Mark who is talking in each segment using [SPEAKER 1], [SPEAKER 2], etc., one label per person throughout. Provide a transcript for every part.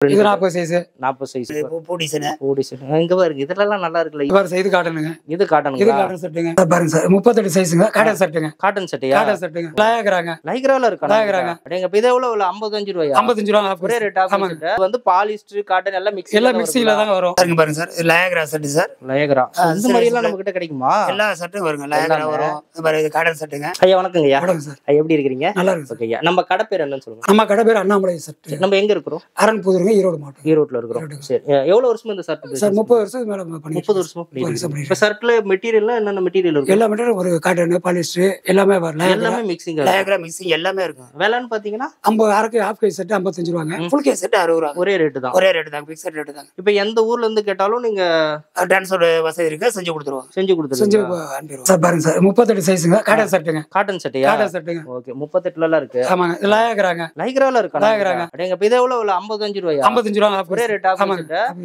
[SPEAKER 1] இது 40 size.
[SPEAKER 2] 40 size.
[SPEAKER 1] பூ design.
[SPEAKER 2] பூ டிசைன். இங்க பாருங்க இதெல்லாம் நல்லா இருக்குல்ல.
[SPEAKER 1] பாருங்க சார், இது காட்டனுங்க.
[SPEAKER 2] இது காட்டனுங்க.
[SPEAKER 1] இது காட்டன் செட்டுங்க. பாருங்க சார் 38 சைஸ்ங்க. காட்டன் செட்டுங்க.
[SPEAKER 2] காட்டன் செட்டையா?
[SPEAKER 1] காட்டன் செட்டுங்க. லைக்ராங்க.
[SPEAKER 2] லைக்ரால இருக்கா?
[SPEAKER 1] லைக்ராங்க.
[SPEAKER 2] அடேங்க இது எவ்வளவு? 55 ரூபாயா?
[SPEAKER 1] 55 ரூபாய்.
[SPEAKER 2] ஒரே ரேட் ஆஃப் செட். இது வந்து பாலிஸ்டர் காட்டன் எல்லாம் மிக்ஸ்.
[SPEAKER 1] எல்லாம் மிக்ஸில தான் வரும். பாருங்க sir, Lycra set sir.
[SPEAKER 2] Lycra. இந்த மாதிரி எல்லாம் நம்ம கிட்ட கிடைக்குமா?
[SPEAKER 1] எல்லா செட்டும் வருங்க. லைக்ரா வரும். பாருங்க இது காட்டன் செட்டுங்க.
[SPEAKER 2] ஐயா வணக்கங்க ஐயா.
[SPEAKER 1] வணக்கம் சார்.
[SPEAKER 2] ஐயா எப்படி இருக்கீங்க?
[SPEAKER 1] நல்லா இருக்கு சார்.
[SPEAKER 2] ஓகே. நம்ம கடை பேர் என்னன்னு சொல்லுங்க.
[SPEAKER 1] நம்ம கடை பேர் அண்ணாமலை செட்.
[SPEAKER 2] நம்ம எங்க இருக்கிறோம்?
[SPEAKER 1] அரண்புதூருங்க, ஈரோடு மாவட்டம்.
[SPEAKER 2] ஈரோட்ல இருக்கிறோம். சரி. எவ்வளவு வருஷமா இந்த ஷர்ட்
[SPEAKER 1] சார் 30 வருஷம் மேல பண்ணி.
[SPEAKER 2] 30 வருஷமா பண்ணிருக்கீங்க. இப்ப ஷர்ட்ல மெட்டீரியல்ல என்னென்ன மெட்டீரியல் இருக்கு?
[SPEAKER 1] எல்லா மெட்டீரியல் ஒரு காட்டன், பாலிஸ்டர் எல்லாமே வரல.
[SPEAKER 2] எல்லாமே மிக்ஸிங்.
[SPEAKER 1] லைக்ரா மிக்ஸிங் எல்லாமே இருக்கு.
[SPEAKER 2] விலைன்னு பாத்தீங்கன்னா
[SPEAKER 1] 50 அரைக்கு ஹாஃப் கை செட் 55 ரூபாங்க. ஃபுல் கை செட் 60 ரூபாய்.
[SPEAKER 2] ஒரே ரேட் தான்.
[SPEAKER 1] ஒரே ரேட் தான். ஃபிக்ஸட் ரேட் தான்.
[SPEAKER 2] இப்ப எந்த ஊர்ல இருந்து கேட்டாலும் நீங்க
[SPEAKER 1] ட்ரான்ஸ்போர்ட் வசதி இருக்கு, செஞ்சு கொடுத்துருவோம்.
[SPEAKER 2] செஞ்சு
[SPEAKER 1] செஞ்சு அனுப்பிடுவோம். சார் பாருங்க சார் 38 சைஸ்ங்க. காட்டன் செட்டுங்க.
[SPEAKER 2] காட்டன் செட்டையா?
[SPEAKER 1] காட்டன் செட்டுங்க.
[SPEAKER 2] ஓகே. 38 எல்லாம் இருக்கு.
[SPEAKER 1] ஆமாங்க. லைக்ராங்க.
[SPEAKER 2] லைக்ரால இருக்கா?
[SPEAKER 1] லைக்ராங்க.
[SPEAKER 2] அடேங்க இது எவ்வளவு? 55 ரூபாயா?
[SPEAKER 1] 55 ரூபாய்.
[SPEAKER 2] ஒரே ரேட் ஆஃப்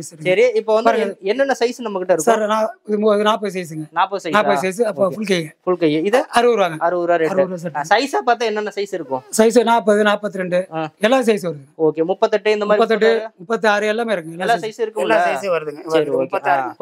[SPEAKER 2] செட். சரி. இப்போ வந்து என்னென்ன சைஸ் நம்ம கிட்ட இருக்கு?
[SPEAKER 1] சார் இது 40 சைஸ்ங்க.
[SPEAKER 2] 40 சைஸ்.
[SPEAKER 1] 40 சைஸ். அப்ப ஃபுல் கை.
[SPEAKER 2] ஃபுல் கை. இது
[SPEAKER 1] 60 ரூபாங்க.
[SPEAKER 2] 60 ரூபாய் ரேட். சைஸா பார்த்தா என்னென்ன சைஸ் இருக்கும்?
[SPEAKER 1] சைஸ் 40, 42 எல்லா சைஸ் வருது.
[SPEAKER 2] ஓகே. 38 இந்த மாதிரி
[SPEAKER 1] 38, 36 எல்லாமே இருக்கு.
[SPEAKER 2] எல்லா சைஸ் இருக்கும்ல.
[SPEAKER 1] எல்லா சைஸ் வருதுங்க.
[SPEAKER 2] சரி.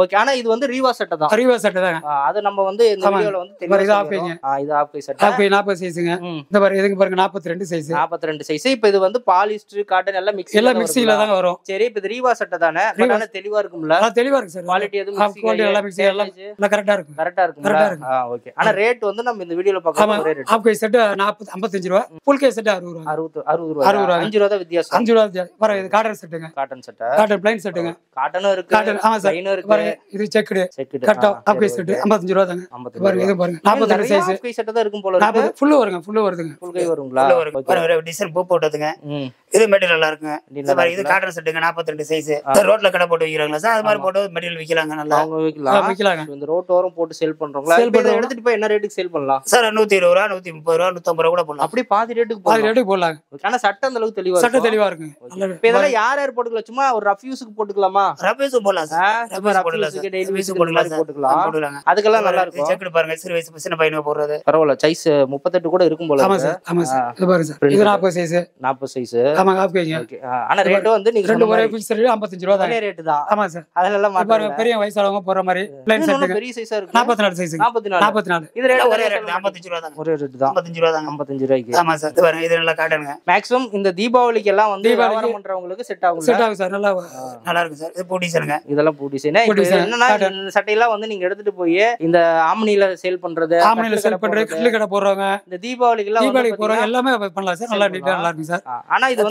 [SPEAKER 2] ஓகே. ஆனா இது வந்து ரீவா செட் தான்.
[SPEAKER 1] ரீவா செட் தாங்க.
[SPEAKER 2] அது நம்ம வந்து இந்த வீடியோல வந்து
[SPEAKER 1] இது ஆஃப் கைங்க.
[SPEAKER 2] இது ஆஃப் கை செட்.
[SPEAKER 1] ஆஃப் கை 40 சைஸ்ங்க. இந்த பாருங்க இதுக்கு பாருங்க 42 சைஸ்.
[SPEAKER 2] 42 சைஸ். இப்போ இது வந்து பாலிஸ்டர் காட்டன் எல்லாம் மிக்ஸ்.
[SPEAKER 1] எல்லாம் மிக்ஸில தான் வரும்.
[SPEAKER 2] சரி. இப்போ இது ரீவா செட் தானே? ஆனா தெளிவா இருக்கும்ல.
[SPEAKER 1] தெளிவா இருக்கு சார்.
[SPEAKER 2] குவாலிட்டி எதுவும்
[SPEAKER 1] குவாலிட்டி எல்லாம் மிக்ஸ் எல்லாம் கரெக்ட்டா இருக்கும்.
[SPEAKER 2] கரெக்ட்டா இருக்கும்ல. ஓகே. ஆனா ரேட் வந்து நம்ம இந்த வீடியோல பார்க்கற ஒரே ரேட்.
[SPEAKER 1] ஆஃப் கை செட் 55 ரூபாய். ஃபுல் கை செட் 60 ரூபாய்.
[SPEAKER 2] 60 ரூபாய். 5 ரூபாய் தான் வித்தியாசம்.
[SPEAKER 1] 5 ரூபாய். பாருங்க இது காட்டன் செட்டுங்க.
[SPEAKER 2] Cotton set.
[SPEAKER 1] காட்டன் ப்ளைன் செட்டுங்க.
[SPEAKER 2] காட்டனும் இருக்கு.
[SPEAKER 1] காட்டன் ஆமா சார்.
[SPEAKER 2] ப்ளைனும் இருக்கு.
[SPEAKER 1] பாருங்க இது செக்குடு. கட் ஆஃப் கை செட் 55 ரூபாய் தாங்க. பாருங்க இது பாருங்க 42 சைஸ்.
[SPEAKER 2] ஆஃப் கை செட் தான் இருக்கும் போல இருக்கு.
[SPEAKER 1] 40 ஃபுல் வருங்க. ஃபுல் வருதுங்க.
[SPEAKER 2] ஃபுல் கை வருங்களா?
[SPEAKER 1] பாருங்க டிசைன் பூ போட்டதுங்க. இது மெட்டீரியல் நல்லா இருக்குங்க. இது காட்டன் செட்டுங்க 42 சைஸ். ரோட்ல கடை போட்டு விக்கிறாங்களா சார்? அது மாதிரி போட்டு மெட்டீரியல் விக்கலாங்க. நல்லா
[SPEAKER 2] அவங்க விக்கலாங்க. இந்த ரோட்டோரம் போட்டு சேல் பண்றவங்களா? இத எடுத்துட்டு போய் என்ன ரேட்டுக்கு சேல் பண்ணலாம்
[SPEAKER 1] சார்? 120 ரூபாய், 130 ரூபாய், 150 ரூபாய் கூட போடலாம்.
[SPEAKER 2] அப்படி பாதி ரேட்டுக்கு போடலாம். ஆனா சட்டை அந்த அளவுக்கு தெளிவா
[SPEAKER 1] சட்டை தெளிவா இருக்கு.
[SPEAKER 2] இப்போ இதெல்லாம் யார் போட்டுக்கலாம்? சும்மா ஒரு ரஃப் யூஸ்க்கு போட்டுக்கலாமா?
[SPEAKER 1] ரஃப் யூஸ் போடலாம் சார். ரஃப் யூஸ் போடலாம் சார். டெய்லி யூஸ் போட்டுக்கலாம்.
[SPEAKER 2] அதுக்கெல்லாம் நல்லா இருக்கும்.
[SPEAKER 1] செக் பாருங்க. சிறு வயசு சின்ன பையனுக்கு போடுறது.
[SPEAKER 2] பரவாயில்ல. சைஸ் 38 கூட இருக்கும் போல.
[SPEAKER 1] ஆமா சார். ஆமா சார். இது பாருங்க சார். இது 40 சைஸ்.
[SPEAKER 2] 40 சைஸ்.
[SPEAKER 1] ஆமா ஆஃப் கைங்க.
[SPEAKER 2] ஓகே. ஆனா ரேட் வந்து நீங்க
[SPEAKER 1] ரெண்டு ஒரே ஃபிக்ஸ் ரேட் 55 ரூபாய் தான்.
[SPEAKER 2] ஒரே ரேட் தான்.
[SPEAKER 1] ஆமா சார்.
[SPEAKER 2] அதெல்லாம்
[SPEAKER 1] பாருங்க பெரிய வயசானவங்க போற மாதிரி ப்ளைன் செட்
[SPEAKER 2] பெரிய சைஸா இருக்கு.
[SPEAKER 1] 44 சைஸ்.
[SPEAKER 2] 44. இது ரேட்
[SPEAKER 1] ஒரே ரேட் 55 ரூபாய் தான்.
[SPEAKER 2] ஒரே ரேட் தான்.
[SPEAKER 1] 55 ரூபாய் தான்.
[SPEAKER 2] 55 ரூபாய்க்கு.
[SPEAKER 1] ஆமா சார். இது பாருங்க இது நல்லா காட்டனுங்க.
[SPEAKER 2] மேக்ஸிமம் இந்த தீபாவளிக்கு எல்லாம் வந்து வியாபாரம் பண்றவங்களுக்கு செட் ஆகும்.
[SPEAKER 1] செட் ஆகும் சார். நல்லா இருக்கு சார். இது பூ டிசைனுங்க.
[SPEAKER 2] இதெல்லாம் பூ டிசைன். என்னன்னா இந்த சட்டையெல்லாம் வந்து நீங்க எடுத்துட்டு போய் இந்த ஆம்னில சேல் பண்றது,
[SPEAKER 1] ஆம்னில சேல் பண்றது, கல்லு கடை போடுறவங்க,
[SPEAKER 2] இந்த தீபாவளிக்கு போறவங்க
[SPEAKER 1] எல்லாமே பண்ணலாம் சார். நல்லா நீட்டா நல்லா இருக்கு சார்.
[SPEAKER 2] ஆனா இது வந்து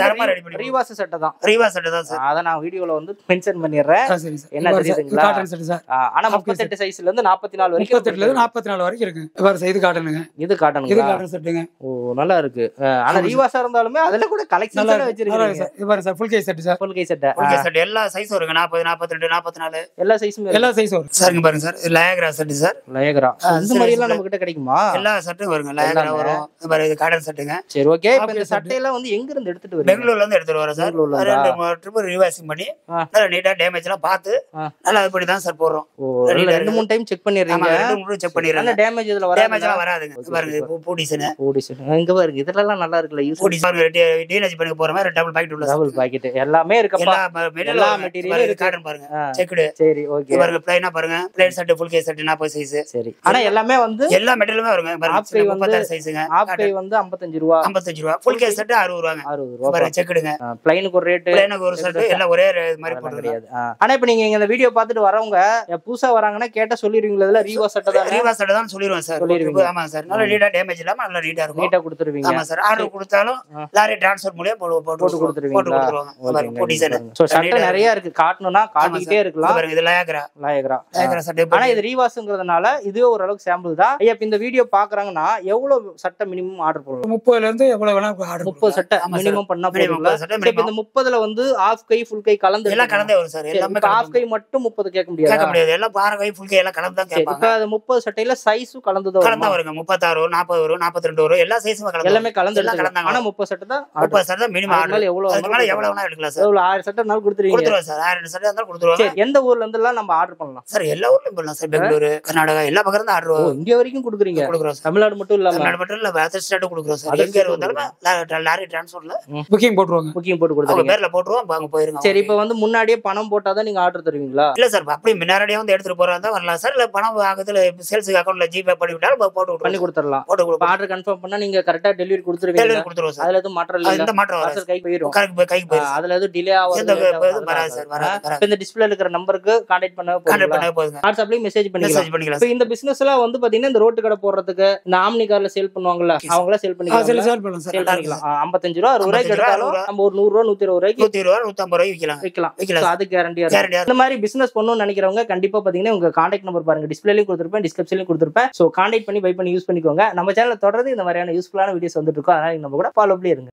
[SPEAKER 2] ரீவாஸ் சட்டை தான்.
[SPEAKER 1] ரீவாஸ் சட்டை தான் சார்.
[SPEAKER 2] அத நான் வீடியோல வந்து மென்ஷன் பண்ணிடுறேன்.
[SPEAKER 1] சரி சார்.
[SPEAKER 2] என்ன தெரியுதுங்களா?
[SPEAKER 1] Cotton set sir.
[SPEAKER 2] ஆனா 38 சைஸ்ல இருந்து 44 வரைக்கும்.
[SPEAKER 1] 38ல இருந்து 44 வரைக்கும் இருக்கு. பாருங்க இது காட்டனுங்க.
[SPEAKER 2] இது காட்டனுங்க.
[SPEAKER 1] இது காட்டன் செட்டுங்க.
[SPEAKER 2] ஓ நல்லா இருக்கு. ஆனா ரீவாஸா இருந்தாலுமே அதுல கூட கலெக்ஷன்ஸ் எல்லாம் வச்சிருக்கீங்க
[SPEAKER 1] சார். இது பாருங்க சார் ஃபுல் கை செட் சார்.
[SPEAKER 2] ஃபுல் கை செட்.
[SPEAKER 1] ஃபுல் கை செட் எல்லா சைஸ் வருங்க. 40, 42, 44
[SPEAKER 2] எல்லா சைஸும்
[SPEAKER 1] எல்லா சைஸ் வரும். சார்ங்க பாருங்க சார். இது லைக்ரா செட் சார்.
[SPEAKER 2] லைக்ரா. இந்த மாதிரி எல்லாம் நம்ம கிட்ட கிடைக்குமா?
[SPEAKER 1] எல்லா செட்டும் வருங்க. லைக்ரா வரும். இது பாருங்க இது காட்டன் செட்டுங்க.
[SPEAKER 2] சரி ஓகே. இப்போ இந்த சட்டை எல்லாம் வந்து எங்க இருந்து எடுத்துட்டு வரீங்க?
[SPEAKER 1] பெங்களூர்ல இருந்து எடுத்துட்டு வரோம் சார். ரெண்டு ட்ரிப் ரிவாஷிங் பண்ணி நல்லா நீட்டா டேமேஜ் எல்லாம் பார்த்து நல்லா அதுபடி தான் சார் போடுறோம்.
[SPEAKER 2] ரெண்டு மூணு டைம் செக் பண்ணிடுறீங்க.
[SPEAKER 1] ரெண்டு மூணு செக் பண்ணிடுறேன்.
[SPEAKER 2] அந்த டேமேஜ் இதுல வராது.
[SPEAKER 1] டேமேஜ் எல்லாம் வராதுங்க. பாருங்க பூ டிசைன்.
[SPEAKER 2] பூ டிசைன். இங்க பாருங்க இதெல்லாம் நல்லா இருக்குல. யூஸ்
[SPEAKER 1] பூ டிசைன் டீனேஜ் பண்ணி போற மாதிரி டபுள் பாக்கெட் உள்ள
[SPEAKER 2] டபுள் பாக்கெட் எல்லாமே இருக்குப்பா.
[SPEAKER 1] எல்லா மெட்டீரியலும் இருக்கு. காட்டன் பாருங்க. செக்குடு.
[SPEAKER 2] சரி ஓகே.
[SPEAKER 1] பாருங்க ப்ளைனா பாருங்க. ப்ளைன் செட் ஃபுல் கை செட் 40 சைஸ்.
[SPEAKER 2] சரி. ஆனா எல்லாமே வந்து
[SPEAKER 1] எல்லா மெட்டீரியலுமே வருங்க. பாருங்க 36 சைஸ்ங்க.
[SPEAKER 2] ஆஃப் கை வந்து 55 ரூபாய்.
[SPEAKER 1] 55 ரூபாய். ஃபுல் கை செட் 60 ரூபாய்ங்க.
[SPEAKER 2] 60 ரூபாய்.
[SPEAKER 1] பாருங்க செக்குடுங்க.
[SPEAKER 2] ப்ளைனுக்கு ஒரு ரேட்.
[SPEAKER 1] ப்ளைனுக்கு ஒரு செட் எல்லாம் ஒரே மாதிரி போடுறது.
[SPEAKER 2] ஆனா இப்போ நீங்க இந்த வீடியோ பார்த்துட்டு வரவங்க புதுசா வராங்கன்னா கேட்டா சொல்லிருவீங்களா? இதெல்லாம் ரீவா செட் தான்.
[SPEAKER 1] ரீவா செட் தான் சொல்லிடுவோம் சார். ஆமா சார். நல்ல நீட்டா டேமேஜ் இல்லாம நல்ல நீட்டா இருக்கும்.
[SPEAKER 2] நீட்டா கொடுத்துருவீங்க.
[SPEAKER 1] ஆமா சார். ஆர்டர் கொடுத்தாலும் லாரி டிரான்ஸ்ஃபர் மூலமா போட்டு கொடுத்துருவாங்க. பாருங்க பூ டிசைன்.
[SPEAKER 2] சோ சட்டை நிறைய இருக்கு. காட்டணும்னா காட்டிட்டே இருக்கலாம்.
[SPEAKER 1] பாருங்க இது லைக்ரா.
[SPEAKER 2] லைக்ரா சட்டை. ஆனா இது ரீவாஸ்ங்கிறதுனால இதுவே ஓரளவுக்கு சாம்பிள் தான். ஐயா இந்த வீடியோ பாக்குறாங்கன்னா எவ்வளவு சட்டை மினிமம் ஆர்டர் பண்ணலாம்?
[SPEAKER 1] 30ல இருந்து எவ்வளவு வேணா ஆர்டர்
[SPEAKER 2] 30 சட்டை மினிமம் பண்ணா போதுங்களா? இப்போ இந்த 30ல வந்து ஆஃப் கை ஃபுல் கை கலந்து
[SPEAKER 1] எல்லாம் கலந்தே வரும் சார். எல்லாமே
[SPEAKER 2] ஆஃப் கை மட்டும் 30 கேட்க முடியாது.
[SPEAKER 1] கேட்க முடியாது. எல்லாம் பார கை ஃபுல் கை எல்லாம் கலந்து தான் கேட்பாங்க.
[SPEAKER 2] இப்போ அந்த 30 சட்டையில சைஸும் கலந்து தான்
[SPEAKER 1] வருங்க. 36 வரும், 40 வரும், 42 வரும். எல்லா சைஸும் கலந்து
[SPEAKER 2] எல்லாமே கலந்து கலந்தாங்க. ஆனா 30 சட்டை தான்.
[SPEAKER 1] 30 சட்டை தான் மினிமம் ஆர்டர். அதுக்கு மேல எவ்வளவு வேணா எடுக்கலாம் சார்.
[SPEAKER 2] எவ்வளவு 1000 சட்டை நாள் கொடுத்துருவீங்க
[SPEAKER 1] சார். 1000 சட்டை இருந்தாலும் கொடுத்துருவாங்க.
[SPEAKER 2] சரி எந்த ஊர்ல இருந்து எல்லாம் நம்ம ஆர்டர் பண்ணலாம்
[SPEAKER 1] சார்? எல்லா ஊர்லயும் பண்ணலாம் சார். பெங்களூர், கர்நாடகா எல்லா பக்கம் இருந்து ஆர்டர் வரும்.
[SPEAKER 2] இங்க வரைக்கும் கொடுக்குறீங்க?
[SPEAKER 1] கொடுக்குறோம் சார்.
[SPEAKER 2] தமிழ்நாடு மட்டும் இல்லாம
[SPEAKER 1] தமிழ்நாடு மட்டும் இல்ல வேற ஸ்டேட் கொடுக்குறோம் சார். எங்க இருந்தாலும் லாரி டிரான்ஸ்போர்ட்ல புக்கிங் போட்டுருவாங்க.
[SPEAKER 2] புக்கிங் போட்டு
[SPEAKER 1] அவங்க
[SPEAKER 2] கொடுத்துருவீங்க.
[SPEAKER 1] பேர்ல போட்டுருவோம், வாங்க போயிருங்க.
[SPEAKER 2] சரி, இப்போ வந்து முன்னாடியே பணம் போட்டாதான் நீங்க ஆர்டர் தருவீங்களா?
[SPEAKER 1] இல்ல சார், அப்படி முன்னாடியே வந்து எடுத்துட்டு போறதா வரலாம் சார். இல்ல பணம் ஆகுதுல சேல்ஸ் அக்கௌண்ட்ல ஜிபே பண்ணி விட்டாலும் போட்டு
[SPEAKER 2] பண்ணி
[SPEAKER 1] விட்டுருவோம்.
[SPEAKER 2] கொடுத்துடலாம்.
[SPEAKER 1] போட்டு கொடுப்போம்.
[SPEAKER 2] ஆர்டர் கன்ஃபார்ம் பண்ணா நீங்க கரெக்டா டெலிவரி கொடுத்துருவீங்க.
[SPEAKER 1] டெலிவரி கொடுத்துருவோம் சார்.
[SPEAKER 2] அதுல எதுவும் மாற்றம் இல்ல.
[SPEAKER 1] எந்த மாற்றம் வராது.
[SPEAKER 2] பார்சல் கைக்கு போயிடும்.
[SPEAKER 1] கைக்கு போயிடும்.
[SPEAKER 2] அதுல எதுவும் டிலே ஆகாது.
[SPEAKER 1] எந்த இதுவும் வராது சார், வராது.
[SPEAKER 2] இந்த டிஸ்பிளேல இருக்கிற நம்பருக்கு கான்டாக்ட் பண்ண
[SPEAKER 1] கான்டாக்ட் பண்ண போதுங்க.
[SPEAKER 2] வாட்ஸ்அப்லயும் மெசேஜ் பண்ணிக்கலாம்.
[SPEAKER 1] மெசேஜ் பண்ணிக்கலாம்.
[SPEAKER 2] இப்போ இந்த பிசினஸ் எல்லாம் வந்து பாத்தீங்கன்னா இந்த ரோட்டு கடை போடுறதுக்கு இந்த ஆம்னி கார்ல சேல் பண்ணுவாங்கல்ல, அவங்கள சேல் பண்ணிக்கலாம்.
[SPEAKER 1] சேல் பண்ணலாம் சார்.
[SPEAKER 2] சேல் பண்ணிக்கலாம். 55 ரூபா 60 ரூபாய்க்கு எடுத்தாலும் நம்ம ஒரு 100 ரூபா 120 ரூபாய்க்கு
[SPEAKER 1] 120 ரூபா 150 ரூபாய்க்கு விக்கலாம்.
[SPEAKER 2] விக்கலாம். அது கேரண்டியா இருக்கு. இந்த மாதிரி பிசினஸ் பண்ணணும்னு நினைக்கிறவங்க கண்டிப்பா பாத்தீங்கன்னா உங்க கான்டாக்ட் நம்பர் பாருங்க, டிஸ்பிளேலயும் கொடுத்துருப்பேன், டிஸ்கிரிப்ஷன்லயும் கொடுத்துருப்பேன். சோ கான்டாக்ட் பண்ணி பை பண்ணி யூஸ் பண்ணிக்கோங்க. நம்ம சேனல்ல தொடர்ந்து இந்த மாதிரியான யூஸ்ஃபுல்லான வீடியோஸ் வந்துட்டு இருக்கோம். அதனால நம்ம கூட ஃபாலோ பண்ணி இருங்க.